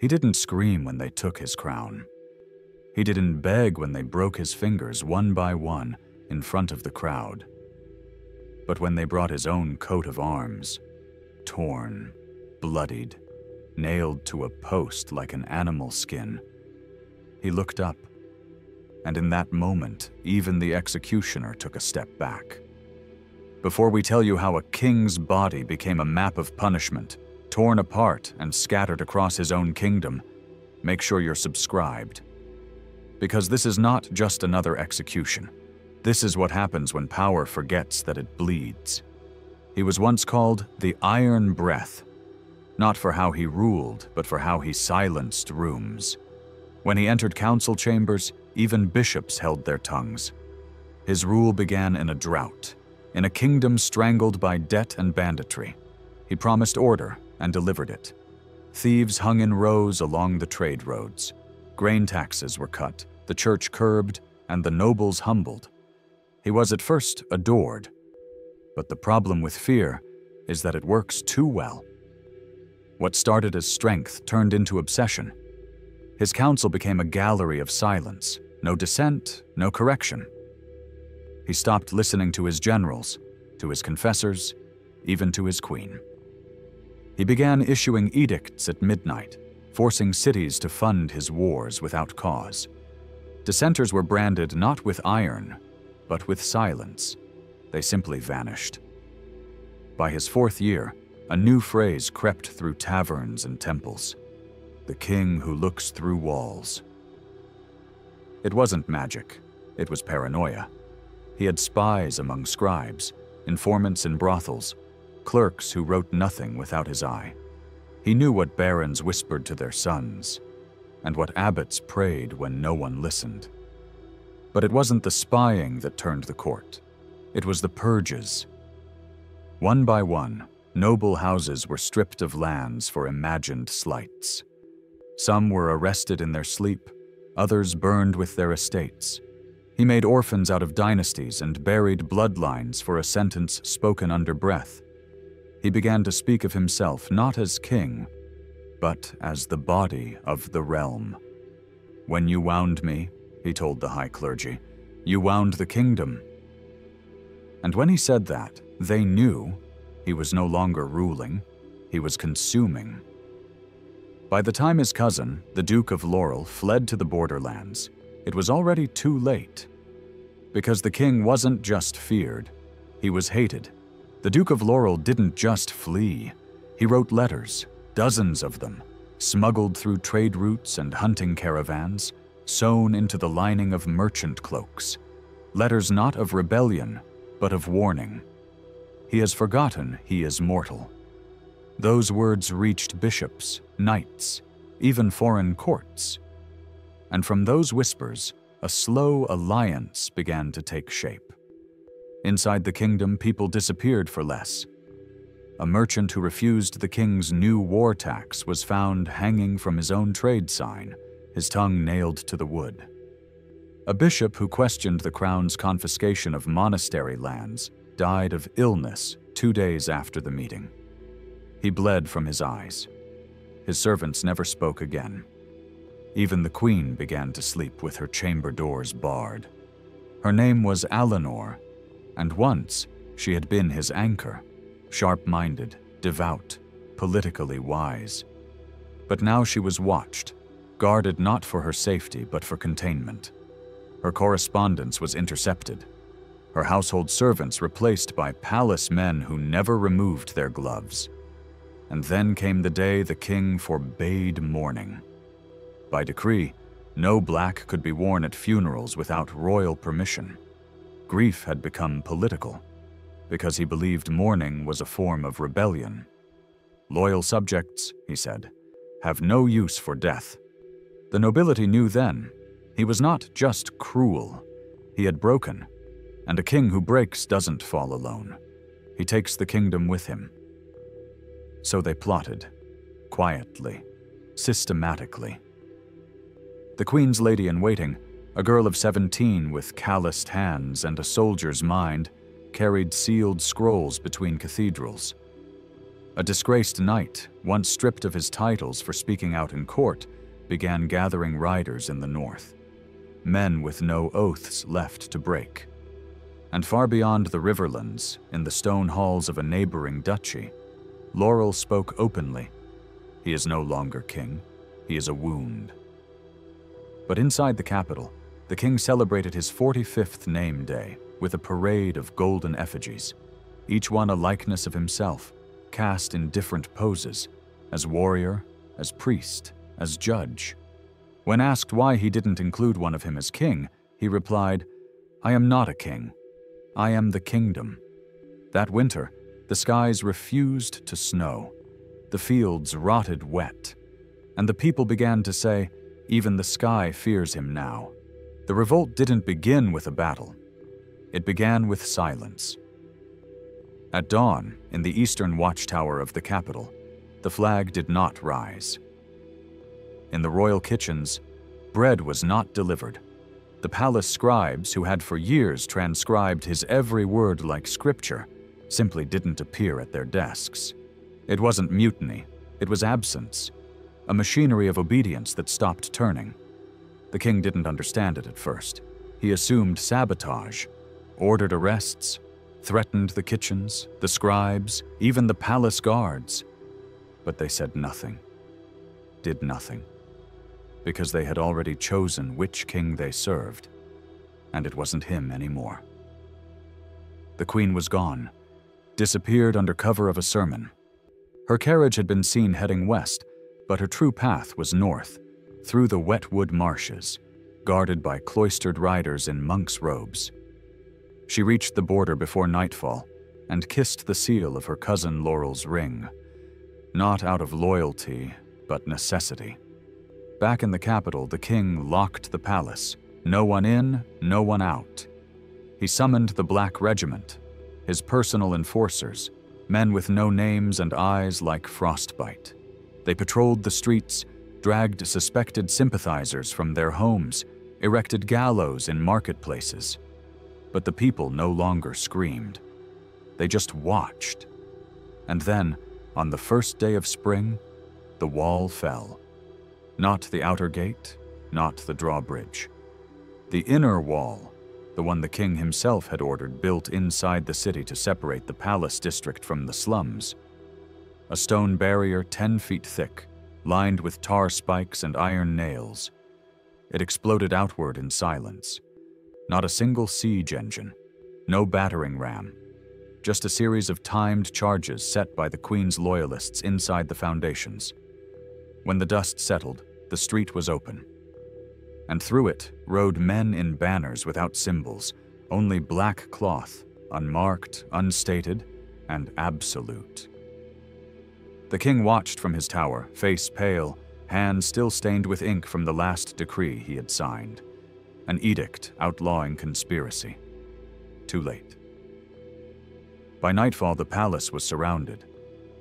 He didn't scream when they took his crown. He didn't beg when they broke his fingers one by one in front of the crowd. But when they brought his own coat of arms, torn, bloodied, nailed to a post like an animal skin, he looked up, and in that moment, even the executioner took a step back. Before we tell you how a king's body became a map of punishment, torn apart and scattered across his own kingdom, make sure you're subscribed. Because this is not just another execution. This is what happens when power forgets that it bleeds. He was once called the Iron Breath, not for how he ruled, but for how he silenced rooms. When he entered council chambers, even bishops held their tongues. His rule began in a drought, in a kingdom strangled by debt and banditry. He promised order and delivered it. Thieves hung in rows along the trade roads. Grain taxes were cut, the church curbed, and the nobles humbled. He was at first adored, but the problem with fear is that it works too well. What started as strength turned into obsession. His council became a gallery of silence, no dissent, no correction. He stopped listening to his generals, to his confessors, even to his queen. He began issuing edicts at midnight, forcing cities to fund his wars without cause. Dissenters were branded not with iron, but with silence. They simply vanished. By his 4th year, a new phrase crept through taverns and temples: the king who looks through walls. It wasn't magic, it was paranoia. He had spies among scribes, informants in brothels, clerks who wrote nothing without his eye. He knew what barons whispered to their sons, and what abbots prayed when no one listened. But it wasn't the spying that turned the court. It was the purges. One by one, noble houses were stripped of lands for imagined slights. Some were arrested in their sleep, others burned with their estates. He made orphans out of dynasties and buried bloodlines for a sentence spoken under breath. He began to speak of himself not as king, but as the body of the realm. "When you wound me," he told the high clergy, "you wound the kingdom." And when he said that, they knew he was no longer ruling, he was consuming. By the time his cousin, the Duke of Laurel, fled to the borderlands, it was already too late. Because the king wasn't just feared, he was hated. The Duke of Laurel didn't just flee. He wrote letters, dozens of them, smuggled through trade routes and hunting caravans, sewn into the lining of merchant cloaks. Letters not of rebellion, but of warning. He has forgotten he is mortal. Those words reached bishops, knights, even foreign courts. And from those whispers, a slow alliance began to take shape. Inside the kingdom, people disappeared for less. A merchant who refused the king's new war tax was found hanging from his own trade sign, his tongue nailed to the wood. A bishop who questioned the crown's confiscation of monastery lands died of illness 2 days after the meeting. He bled from his eyes. His servants never spoke again. Even the queen began to sleep with her chamber doors barred. Her name was Eleanor, and once she had been his anchor, sharp-minded, devout, politically wise. But now she was watched, guarded not for her safety but for containment. Her correspondence was intercepted, her household servants replaced by palace men who never removed their gloves. And then came the day the king forbade mourning. By decree, no black could be worn at funerals without royal permission. Grief had become political, because he believed mourning was a form of rebellion. "Loyal subjects," he said, "have no use for death." The nobility knew then he was not just cruel, he had broken, and a king who breaks doesn't fall alone. He takes the kingdom with him. So they plotted, quietly, systematically. The queen's lady-in-waiting, a girl of 17 with calloused hands and a soldier's mind, carried sealed scrolls between cathedrals. A disgraced knight, once stripped of his titles for speaking out in court, began gathering riders in the north, men with no oaths left to break. And far beyond the riverlands, in the stone halls of a neighboring duchy, Laurel spoke openly. He is no longer king, he is a wound. But inside the capital, the king celebrated his 45th name day with a parade of golden effigies, each one a likeness of himself, cast in different poses, as warrior, as priest, as judge. When asked why he didn't include one of him as king, he replied, "I am not a king. I am the kingdom." That winter, the skies refused to snow. The fields rotted wet. And the people began to say, "Even the sky fears him now." The revolt didn't begin with a battle. It began with silence. At dawn, in the eastern watchtower of the capital, the flag did not rise. In the royal kitchens, bread was not delivered. The palace scribes, who had for years transcribed his every word like scripture, simply didn't appear at their desks. It wasn't mutiny, it was absence, a machinery of obedience that stopped turning. The king didn't understand it at first. He assumed sabotage, ordered arrests, threatened the kitchens, the scribes, even the palace guards. But they said nothing, did nothing, because they had already chosen which king they served, and it wasn't him anymore. The queen was gone, disappeared under cover of a sermon. Her carriage had been seen heading west, but her true path was north, through the wet wood marshes, guarded by cloistered riders in monks' robes. She reached the border before nightfall and kissed the seal of her cousin Laurel's ring, not out of loyalty, but necessity. Back in the capital, the king locked the palace, no one in, no one out. He summoned the Black Regiment, his personal enforcers, men with no names and eyes like frostbite. They patrolled the streets, dragged suspected sympathizers from their homes, erected gallows in marketplaces. But the people no longer screamed. They just watched. And then, on the first day of spring, the wall fell. Not the outer gate, not the drawbridge. The inner wall, the one the king himself had ordered built inside the city to separate the palace district from the slums. A stone barrier 10 feet thick, lined with tar spikes and iron nails. It exploded outward in silence. Not a single siege engine, no battering ram, just a series of timed charges set by the Queen's loyalists inside the foundations. When the dust settled, the street was open. And through it rode men in banners without symbols, only black cloth, unmarked, unstated, and absolute. The king watched from his tower, face pale, hands still stained with ink from the last decree he had signed. An edict outlawing conspiracy. Too late. By nightfall, the palace was surrounded,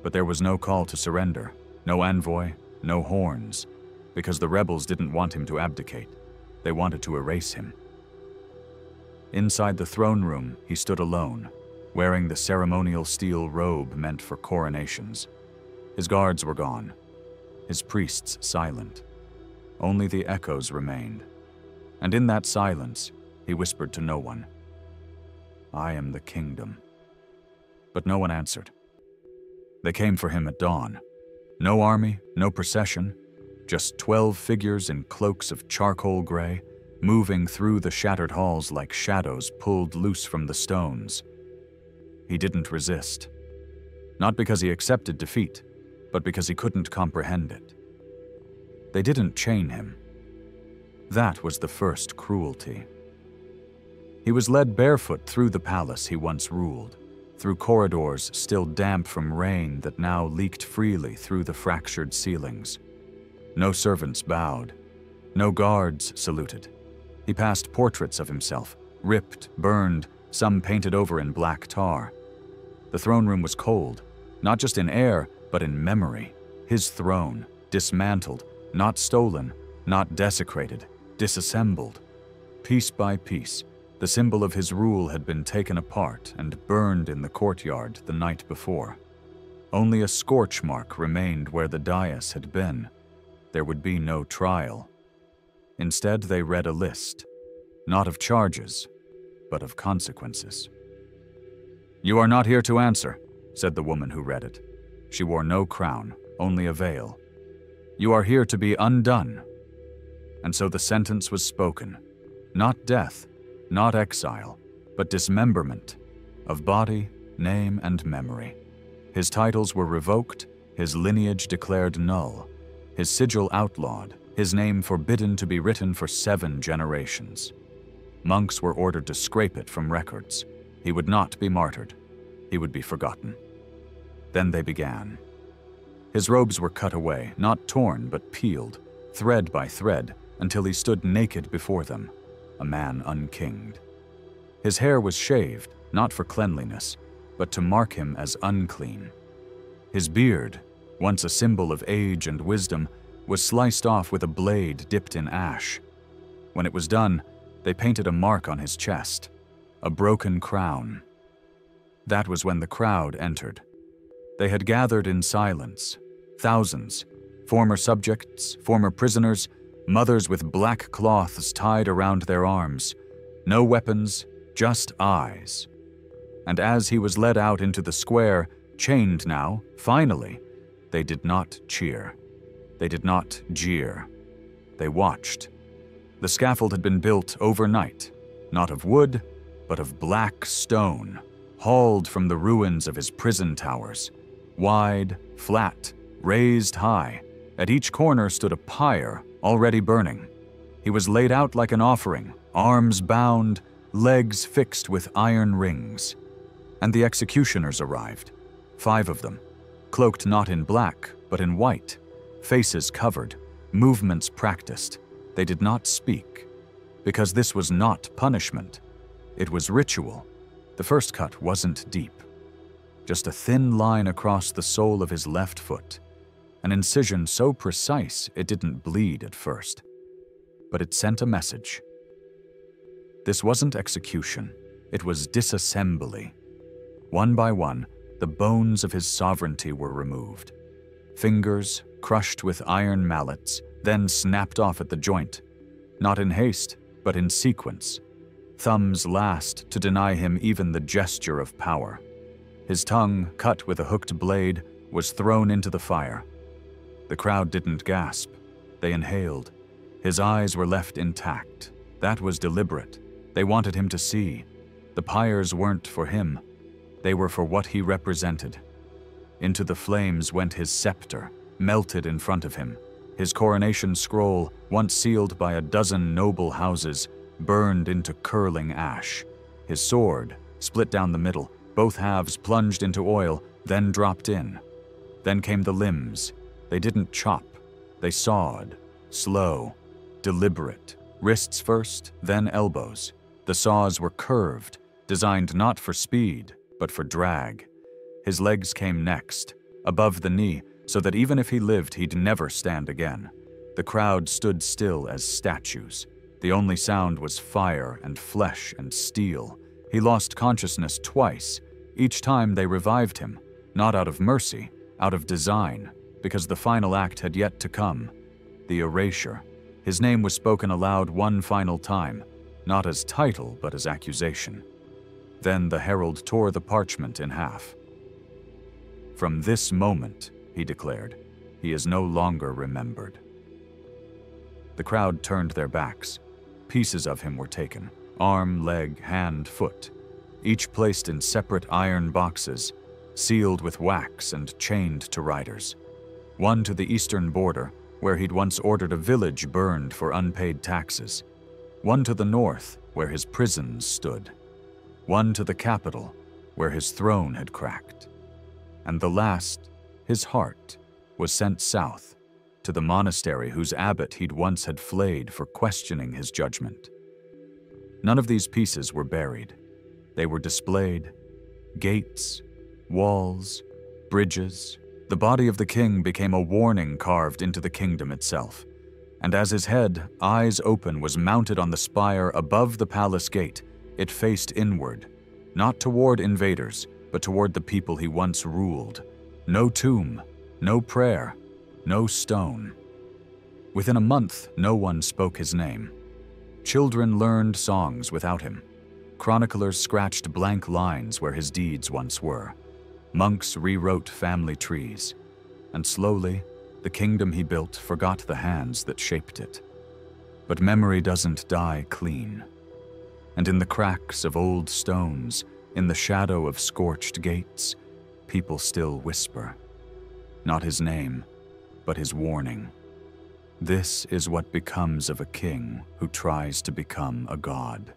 but there was no call to surrender, no envoy, no horns, because the rebels didn't want him to abdicate. They wanted to erase him. Inside the throne room, he stood alone, wearing the ceremonial steel robe meant for coronations. His guards were gone, his priests silent. Only the echoes remained. And in that silence, he whispered to no one, "I am the kingdom." But no one answered. They came for him at dawn. No army, no procession, just 12 figures in cloaks of charcoal gray, moving through the shattered halls like shadows pulled loose from the stones. He didn't resist. Not because he accepted defeat, but because he couldn't comprehend it. They didn't chain him. That was the first cruelty. He was led barefoot through the palace he once ruled, through corridors still damp from rain that now leaked freely through the fractured ceilings. No servants bowed. No guards saluted. He passed portraits of himself, ripped, burned, some painted over in black tar. The throne room was cold, not just in air, but in memory. His throne, dismantled, not stolen, not desecrated, disassembled. Piece by piece, the symbol of his rule had been taken apart and burned in the courtyard the night before. Only a scorch mark remained where the dais had been. There would be no trial. Instead, they read a list, not of charges, but of consequences. "You are not here to answer," said the woman who read it. She wore no crown, only a veil. "You are here to be undone." And so the sentence was spoken. Not death, not exile, but dismemberment of body, name, and memory. His titles were revoked, his lineage declared null, his sigil outlawed, his name forbidden to be written for 7 generations. Monks were ordered to scrape it from records. He would not be martyred. He would be forgotten. Then they began. His robes were cut away, not torn, but peeled, thread by thread, until he stood naked before them, a man unkinged. His hair was shaved, not for cleanliness, but to mark him as unclean. His beard, once a symbol of age and wisdom, was sliced off with a blade dipped in ash. When it was done, they painted a mark on his chest, a broken crown. That was when the crowd entered. They had gathered in silence, thousands, former subjects, former prisoners, mothers with black cloths tied around their arms, no weapons, just eyes. And as he was led out into the square, chained now, finally, they did not cheer. They did not jeer. They watched. The scaffold had been built overnight, not of wood, but of black stone, hauled from the ruins of his prison towers. Wide, flat, raised high, at each corner stood a pyre already burning. He was laid out like an offering, arms bound, legs fixed with iron rings. And the executioners arrived, 5 of them, cloaked not in black, but in white, faces covered, movements practiced. They did not speak, because this was not punishment. It was ritual. The first cut wasn't deep. Just a thin line across the sole of his left foot, an incision so precise it didn't bleed at first. But it sent a message. This wasn't execution, it was disassembly. One by one, the bones of his sovereignty were removed. Fingers crushed with iron mallets, then snapped off at the joint, not in haste, but in sequence. Thumbs last to deny him even the gesture of power. His tongue, cut with a hooked blade, was thrown into the fire. The crowd didn't gasp. They inhaled. His eyes were left intact. That was deliberate. They wanted him to see. The pyres weren't for him. They were for what he represented. Into the flames went his scepter, melted in front of him. His coronation scroll, once sealed by a dozen noble houses, burned into curling ash. His sword, split down the middle, both halves plunged into oil, then dropped in. Then came the limbs. They didn't chop. They sawed, slow, deliberate. Wrists first, then elbows. The saws were curved, designed not for speed, but for drag. His legs came next, above the knee, so that even if he lived, he'd never stand again. The crowd stood still as statues. The only sound was fire and flesh and steel. He lost consciousness twice. Each time they revived him, not out of mercy, out of design, because the final act had yet to come. The erasure. His name was spoken aloud one final time, not as title, but as accusation. Then the herald tore the parchment in half. "From this moment," he declared, "he is no longer remembered." The crowd turned their backs. Pieces of him were taken, arm, leg, hand, foot, each placed in separate iron boxes, sealed with wax and chained to riders. One to the eastern border, where he'd once ordered a village burned for unpaid taxes. One to the north, where his prisons stood. One to the capital, where his throne had cracked. And the last, his heart, was sent south, to the monastery whose abbot he'd once had flayed for questioning his judgment. None of these pieces were buried. They were displayed. Gates, walls, bridges. The body of the king became a warning carved into the kingdom itself. And as his head, eyes open, was mounted on the spire above the palace gate, it faced inward, not toward invaders, but toward the people he once ruled. No tomb, no prayer, no stone. Within a month, no one spoke his name. Children learned songs without him. Chroniclers scratched blank lines where his deeds once were. Monks rewrote family trees. And slowly, the kingdom he built forgot the hands that shaped it. But memory doesn't die clean. And in the cracks of old stones, in the shadow of scorched gates, people still whisper. Not his name, but his warning. This is what becomes of a king who tries to become a god.